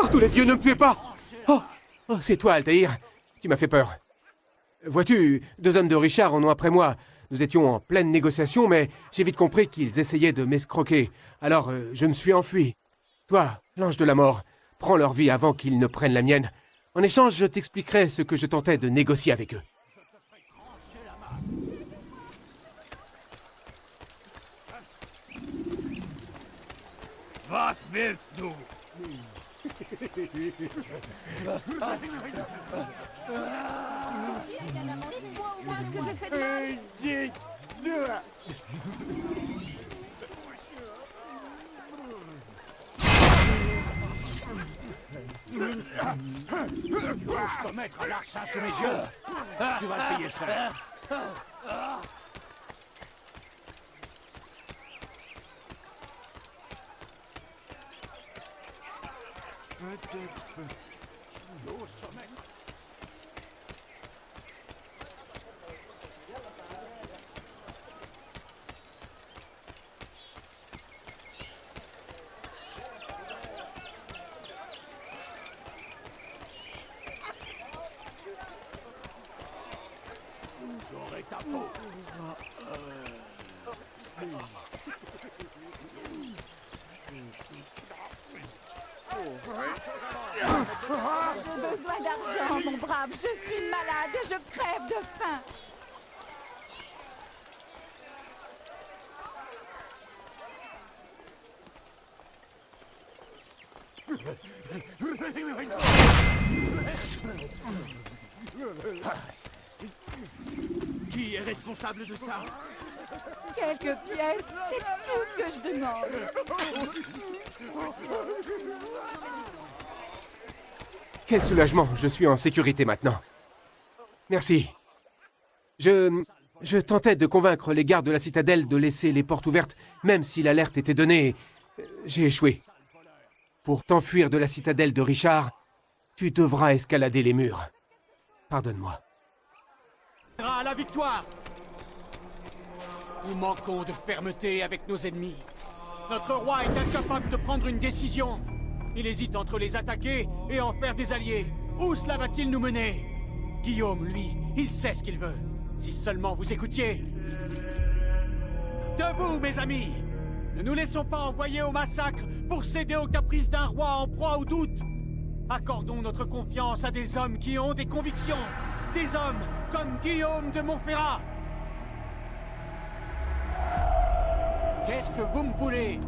Par tous les dieux, ne me tuez pas! Oh, c'est toi, Altaïr. Tu m'as fait peur. Vois-tu, 2 hommes de Richard en ont après moi. Nous étions en pleine négociation, mais j'ai vite compris qu'ils essayaient de m'escroquer. Alors, je me suis enfui. Toi, l'ange de la mort, prends leur vie avant qu'ils ne prennent la mienne. En échange, je t'expliquerai ce que je tentais de négocier avec eux. Was willst du? Dites-moi au moins ce que je fais de mal. Ose commettre un larcin sous mes yeux. Tu vas le payer cher. Ose commettre... J'aurai ta peau. J'ai besoin d'argent, mon brave. Je suis malade et je crève de faim. Qui est responsable de ça? Quelques pièces, c'est tout ce que je demande. Quel soulagement, je suis en sécurité maintenant. Merci. Je tentais de convaincre les gardes de la citadelle de laisser les portes ouvertes, même si l'alerte était donnée. J'ai échoué. Pour t'enfuir de la citadelle de Richard, tu devras escalader les murs. Pardonne-moi. À la victoire! Nous manquons de fermeté avec nos ennemis. Notre roi est incapable de prendre une décision. Il hésite entre les attaquer et en faire des alliés. Où cela va-t-il nous mener? Guillaume, lui, il sait ce qu'il veut. Si seulement vous écoutiez. Debout, mes amis! Ne nous laissons pas envoyer au massacre pour céder aux caprices d'un roi en proie au doute. Accordons notre confiance à des hommes qui ont des convictions. Des hommes comme Guillaume de Montferrat. Qu'est-ce que vous me voulez?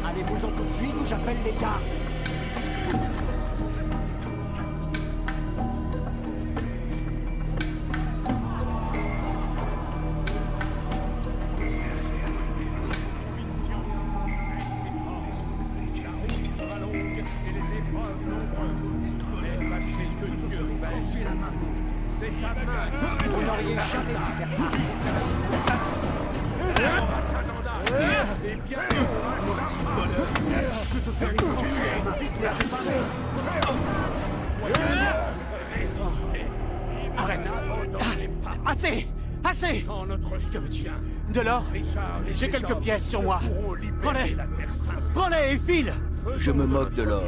Allez-vous-en tout de suite ou j'appelle les gardes. Vous n'auriez jamais Arrête! Assez! Assez! Que veux-tu? De l'or? J'ai quelques pièces sur moi. Prends-les! Prends-les et file! Je me moque de l'or.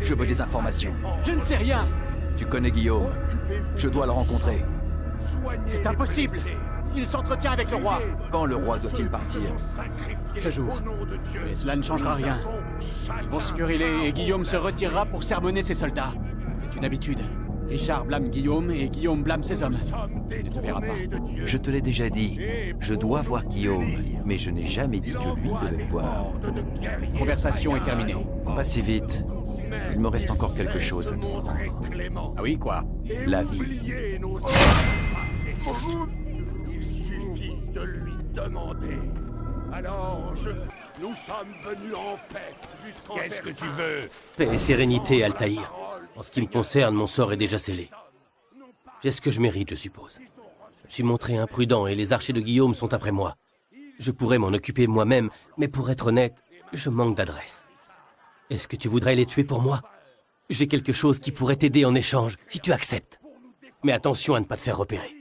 Je veux des informations. Je ne sais rien! Tu connais Guillaume. Je dois le rencontrer. C'est impossible! Il s'entretient avec le roi. Quand le roi doit-il partir? Ce jour. Mais cela ne changera rien. Ils vont se quereller et Guillaume se retirera pour sermonner ses soldats. C'est une habitude. Richard blâme Guillaume et Guillaume blâme ses hommes. Il ne te verra pas. Je te l'ai déjà dit. Je dois voir Guillaume, mais je n'ai jamais dit que lui devait me voir. Conversation est terminée. Pas si vite. Il me reste encore quelque chose à te rendre. Ah oui, quoi? La vie. Il suffit de lui demandé. Alors, nous sommes venus en paix jusqu'en Qu'est-ce que tu veux? Paix et sérénité, Altaïr. En ce qui me concerne, mon sort est déjà scellé. J'ai ce que je mérite, je suppose. Je me suis montré imprudent et les archers de Guillaume sont après moi. Je pourrais m'en occuper moi-même, mais pour être honnête, je manque d'adresse. Est-ce que tu voudrais les tuer pour moi? J'ai quelque chose qui pourrait t'aider en échange, si tu acceptes. Mais attention à ne pas te faire repérer.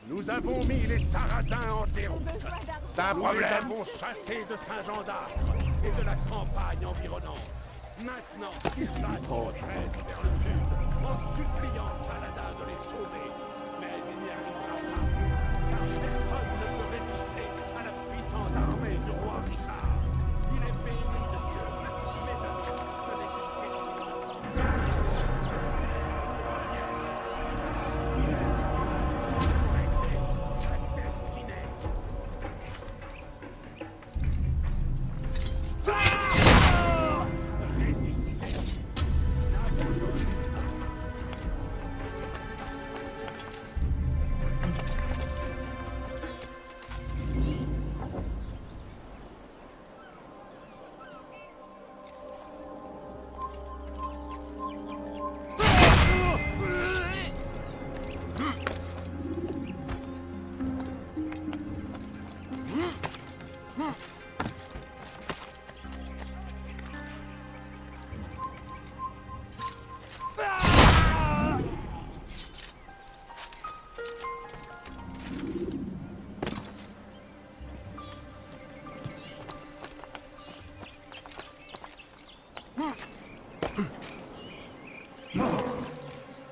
Nous avons mis les Sarrasins en déroute. C'est un Nous les avons chassés de Saint-Jean-d'Arc et de la campagne environnante. Maintenant, ils battent en retraite vers le sud, en suppliant Saladin de les sauver. Mais il n'y arrivera pas, car personne ne peut résister à la puissante armée du roi Richard. Il est béni de Dieu, mais de Dieu, ce n'est qu'une séance.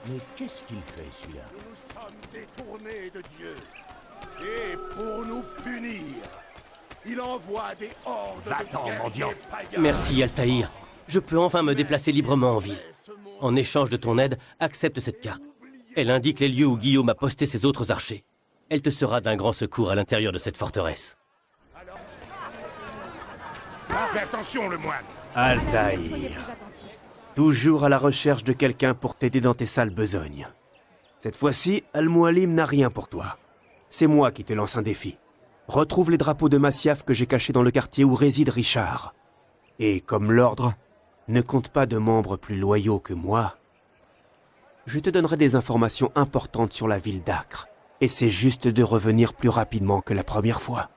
Mais qu'est-ce qu'il fait, celui-là? Nous sommes détournés de Dieu. Et pour nous punir, il envoie des hordes de guerriers païens. Merci, Altaïr. Je peux enfin me déplacer librement en ville. En échange de ton aide, accepte cette carte. Elle indique les lieux où Guillaume a posté ses autres archers. Elle te sera d'un grand secours à l'intérieur de cette forteresse. Fais attention, le moine. Altaïr. Toujours à la recherche de quelqu'un pour t'aider dans tes sales besognes. Cette fois-ci, Al-Mualim n'a rien pour toi. C'est moi qui te lance un défi. Retrouve les drapeaux de Masyaf que j'ai cachés dans le quartier où réside Richard. Et comme l'ordre, ne compte pas de membres plus loyaux que moi. Je te donnerai des informations importantes sur la ville d'Acre. Essaie juste de revenir plus rapidement que la première fois.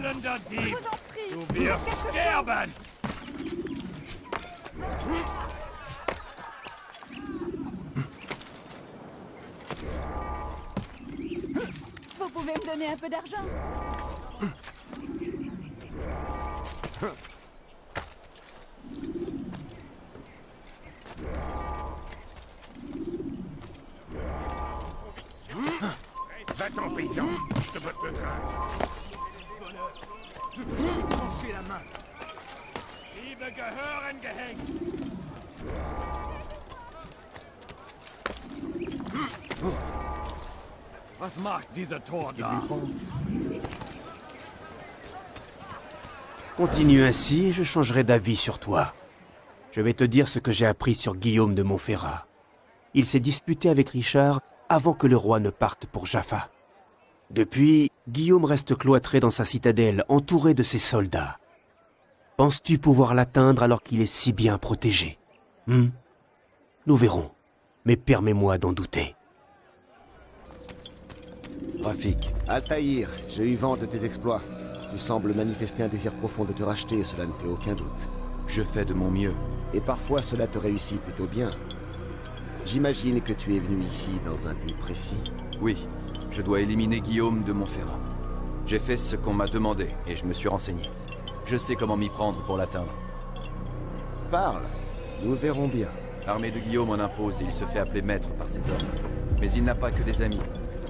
Je vous en prie. Sterben. Vous pouvez me donner un peu d'argent? Va-t'en, paysan. Je te botte le train. Je peux vous trancher la main. Vive le Gehören-Gehängt. Was macht dieser Tor da? Continue ainsi et je changerai d'avis sur toi. Je vais te dire ce que j'ai appris sur Guillaume de Montferrat. Il s'est disputé avec Richard avant que le roi ne parte pour Jaffa. Depuis, Guillaume reste cloîtré dans sa citadelle, entouré de ses soldats. Penses-tu pouvoir l'atteindre alors qu'il est si bien protégé? Nous verrons, mais permets-moi d'en douter. Rafik, Altaïr, j'ai eu vent de tes exploits. Tu sembles manifester un désir profond de te racheter, et cela ne fait aucun doute. je fais de mon mieux. Et parfois cela te réussit plutôt bien. J'imagine que tu es venu ici dans un but précis. Oui, je dois éliminer Guillaume de Montferrat. J'ai fait ce qu'on m'a demandé et je me suis renseigné. Je sais comment m'y prendre pour l'atteindre. Parle, nous verrons bien. L'armée de Guillaume en impose et il se fait appeler maître par ses hommes. Mais il n'a pas que des amis.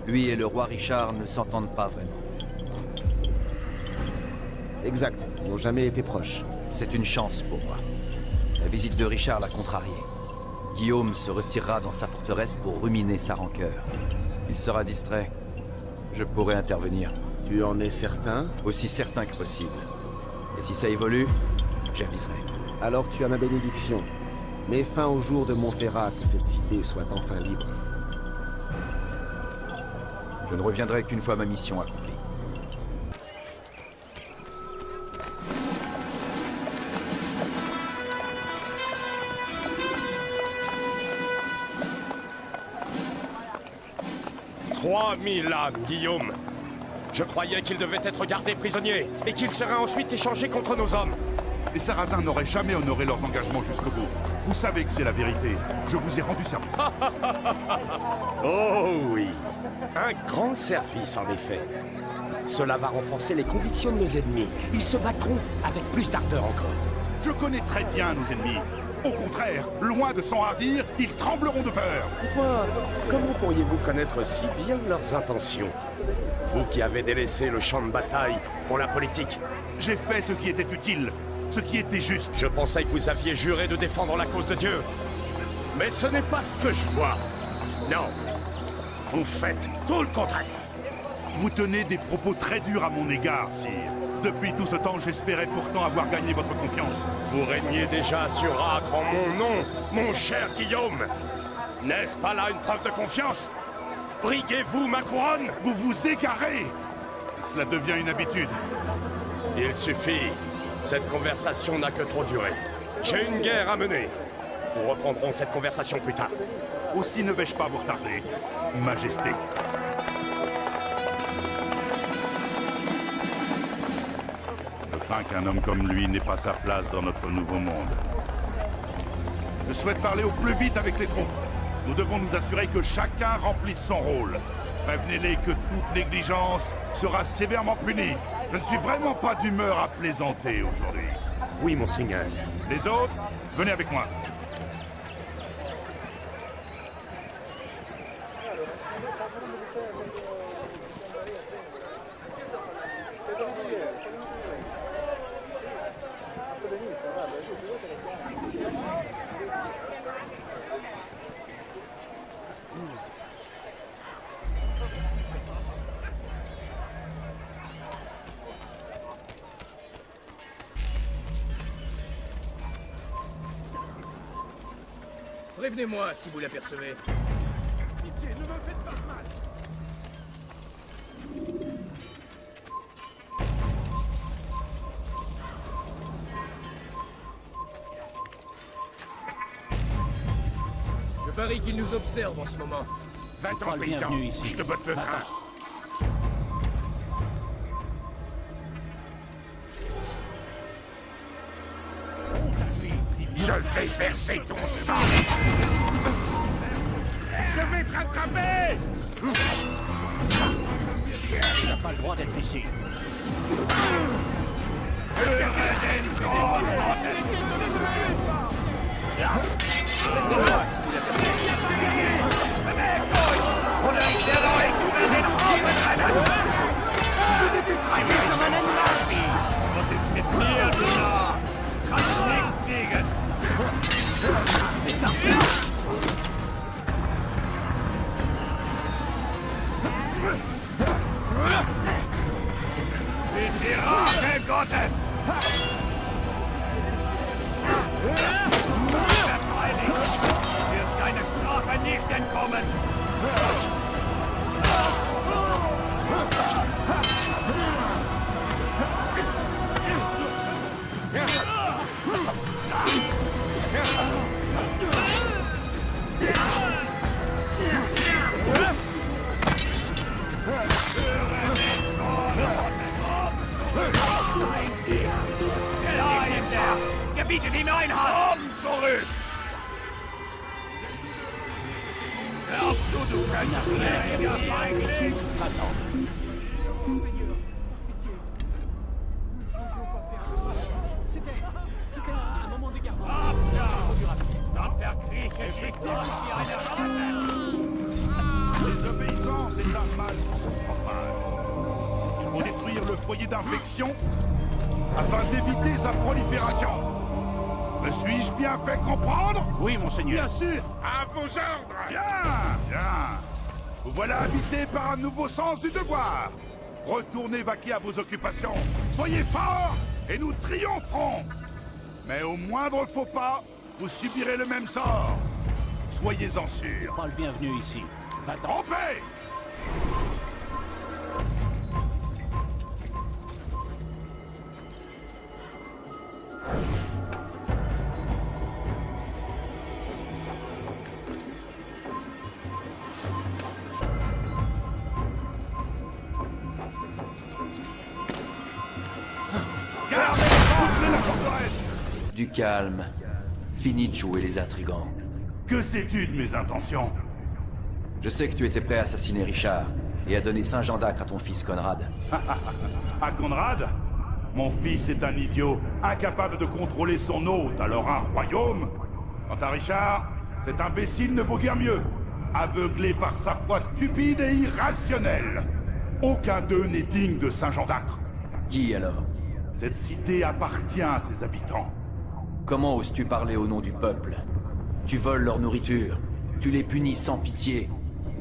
Lui et le roi Richard ne s'entendent pas vraiment. Exact, ils n'ont jamais été proches. C'est une chance pour moi. La visite de Richard l'a contrarié. Guillaume se retirera dans sa forteresse pour ruminer sa rancœur. Il sera distrait. Je pourrai intervenir. Tu en es certain? Aussi certain que possible. Et si ça évolue, j'aviserai. Alors tu as ma bénédiction. Mets fin au jour de Montferrat, que cette cité soit enfin libre. Je ne reviendrai qu'une fois ma mission accomplie. « 3000 âmes, Guillaume. Je croyais qu'il devait être gardé prisonnier et qu'il serait ensuite échangé contre nos hommes. Les Sarrasins n'auraient jamais honoré leurs engagements jusqu'au bout. Vous savez que c'est la vérité. Je vous ai rendu service. Oh oui, un grand service en effet. Cela va renforcer les convictions de nos ennemis. Ils se battront avec plus d'ardeur encore. Je connais très bien nos ennemis. Au contraire, loin de s'enhardir, ils trembleront de peur. Dites-moi, comment pourriez-vous connaître si bien leurs intentions? Vous qui avez délaissé le champ de bataille pour la politique. J'ai fait ce qui était utile, ce qui était juste. Je pensais que vous aviez juré de défendre la cause de Dieu. Mais ce n'est pas ce que je vois. Non, vous faites tout le contraire. Vous tenez des propos très durs à mon égard, sire. Depuis tout ce temps, j'espérais pourtant avoir gagné votre confiance. Vous régnez déjà sur Acre en mon nom, mon cher Guillaume. N'est-ce pas là une preuve de confiance? Briguez-vous ma couronne? Vous vous égarez. Cela devient une habitude. Il suffit. Cette conversation n'a que trop duré. J'ai une guerre à mener. Nous reprendrons cette conversation plus tard. Aussi ne vais-je pas vous retarder, Majesté. Je crains qu'un homme comme lui n'ait pas sa place dans notre nouveau monde. Je souhaite parler au plus vite avec les troupes. Nous devons nous assurer que chacun remplisse son rôle. Prévenez-les que toute négligence sera sévèrement punie. Je ne suis vraiment pas d'humeur à plaisanter aujourd'hui. Oui, monseigneur. Les autres, venez avec moi. Prévenez-moi si vous l'apercevez. Pitié, ne me faites pas mal. Je parie qu'il nous observe en ce moment. Va-t'en, paysan, je te botte le train. Je vais verser ton sang. Je vais te rattraper! Tu n'as pas le droit d'être ici. C'était un moment d'égarement. Désobéissance est un mal qui se propage. Il faut détruire le foyer d'infection afin d'éviter sa prolifération. Me suis-je bien fait comprendre? Oui, monseigneur. Bien sûr. À vos ordres. Bien, bien. Vous voilà habité par un nouveau sens du devoir. Retournez vaquer à vos occupations. Soyez forts et nous triompherons. Mais au moindre faux pas, vous subirez le même sort. Soyez-en sûrs. Pas le bienvenu ici. Va-t'en. Rompez! Gardez la forteresse! Du calme. Fini de jouer les intrigants. Que sais-tu de mes intentions? Je sais que tu étais prêt à assassiner Richard et à donner Saint-Jean d'Acre à ton fils Conrad. À Conrad? Mon fils est un idiot, incapable de contrôler son hôte, alors un royaume? Quant à Richard, cet imbécile ne vaut guère mieux. Aveuglé par sa foi stupide et irrationnelle. Aucun d'eux n'est digne de Saint-Jean d'Acre. Qui alors? Cette cité appartient à ses habitants. Comment oses-tu parler au nom du peuple? Tu voles leur nourriture, tu les punis sans pitié.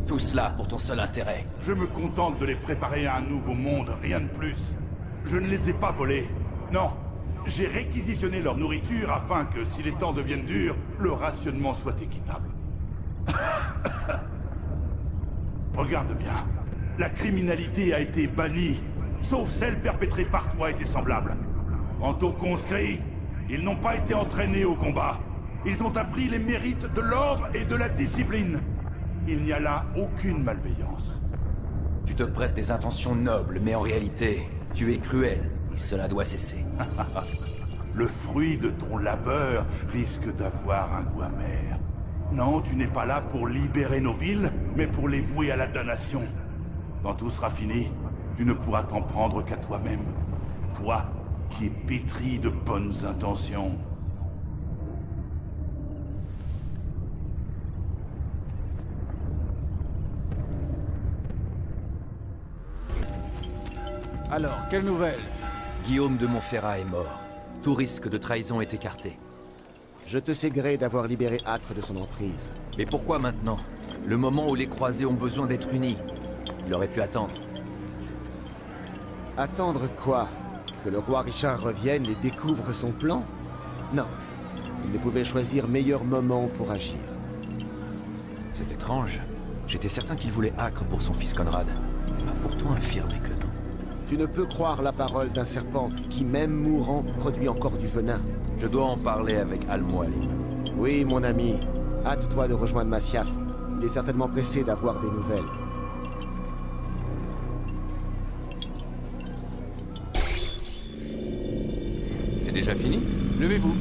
Tout cela pour ton seul intérêt. Je me contente de les préparer à un nouveau monde, rien de plus. Je ne les ai pas volés. Non, j'ai réquisitionné leur nourriture afin que, si les temps deviennent durs, le rationnement soit équitable. Regarde bien. La criminalité a été bannie, sauf celle perpétrée par toi et tes semblables. Quant aux conscrits, ils n'ont pas été entraînés au combat. Ils ont appris les mérites de l'ordre et de la discipline. Il n'y a là aucune malveillance. Tu te prêtes des intentions nobles, mais en réalité, tu es cruel, et cela doit cesser. Le fruit de ton labeur risque d'avoir un goût amer. Non, tu n'es pas là pour libérer nos villes, mais pour les vouer à la damnation. Quand tout sera fini, tu ne pourras t'en prendre qu'à toi-même. Toi, qui es pétri de bonnes intentions. Alors, quelle nouvelle? Guillaume de Montferrat est mort. Tout risque de trahison est écarté. Je te sais gré d'avoir libéré Acre de son emprise. Mais pourquoi maintenant? Le moment où les croisés ont besoin d'être unis. Il aurait pu attendre. Attendre quoi? Que le roi Richard revienne et découvre son plan? Non. Il ne pouvait choisir meilleur moment pour agir. C'est étrange. J'étais certain qu'il voulait Acre pour son fils Conrad. Il m'a pourtant affirmé que non. Tu ne peux croire la parole d'un serpent qui, même mourant, produit encore du venin. Je dois en parler avec Al-Mualim. Oui, mon ami. Hâte-toi de rejoindre Masyaf. Il est certainement pressé d'avoir des nouvelles. C'est déjà fini? Levez-vous.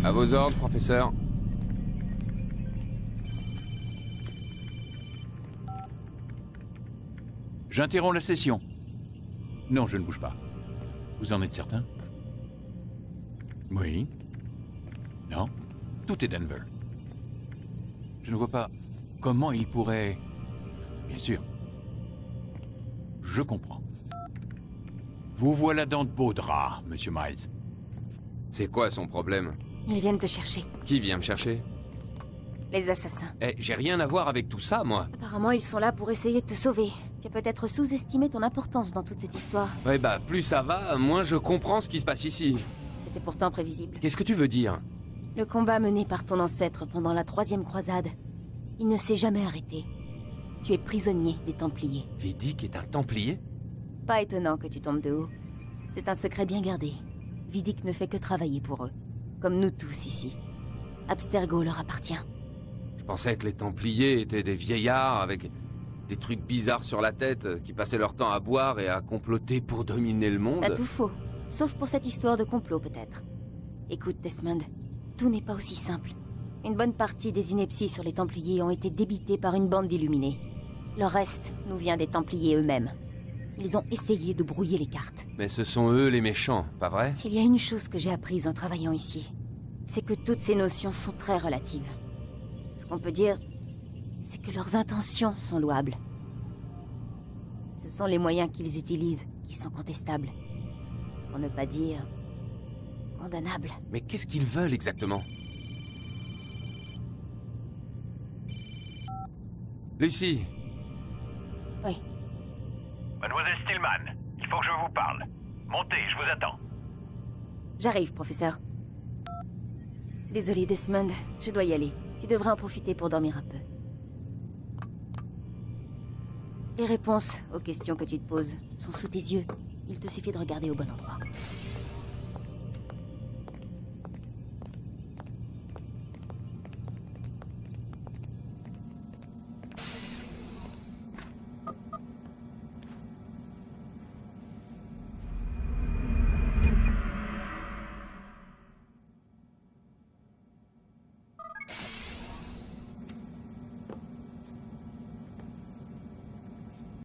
À vos ordres, professeur. J'interromps la session. Non, je ne bouge pas. Vous en êtes certain? Oui. Non. Tout est Denver. Je ne vois pas comment il pourrait... Bien sûr. Je comprends. Vous voilà dans de beaux draps, Monsieur Miles. C'est quoi son problème? Ils viennent te chercher. Qui vient me chercher? Les assassins. Eh, j'ai rien à voir avec tout ça, moi. Apparemment, ils sont là pour essayer de te sauver. Tu as peut-être sous-estimé ton importance dans toute cette histoire. Ouais, bah, plus ça va, moins je comprends ce qui se passe ici. C'était pourtant prévisible. Qu'est-ce que tu veux dire? Le combat mené par ton ancêtre pendant la 3e croisade, il ne s'est jamais arrêté. Tu es prisonnier des Templiers. Vidic est un Templier? Pas étonnant que tu tombes de haut. C'est un secret bien gardé. Vidic ne fait que travailler pour eux. Comme nous tous ici. Abstergo leur appartient. Je pensais que les Templiers étaient des vieillards avec des trucs bizarres sur la tête, qui passaient leur temps à boire et à comploter pour dominer le monde. T'as tout faux. Sauf pour cette histoire de complot, peut-être. Écoute, Desmond, tout n'est pas aussi simple. Une bonne partie des inepties sur les Templiers ont été débitées par une bande d'illuminés. Le reste nous vient des Templiers eux-mêmes. Ils ont essayé de brouiller les cartes. Mais ce sont eux les méchants, pas vrai? S'il y a une chose que j'ai apprise en travaillant ici, c'est que toutes ces notions sont très relatives. Ce qu'on peut dire, c'est que leurs intentions sont louables. Ce sont les moyens qu'ils utilisent qui sont contestables. Pour ne pas dire... condamnables. Mais qu'est-ce qu'ils veulent exactement? Lucie! Oui. Mademoiselle Stillman, il faut que je vous parle. Montez, je vous attends. J'arrive, professeur. Désolé, Desmond, je dois y aller. Tu devrais en profiter pour dormir un peu. Les réponses aux questions que tu te poses sont sous tes yeux. Il te suffit de regarder au bon endroit.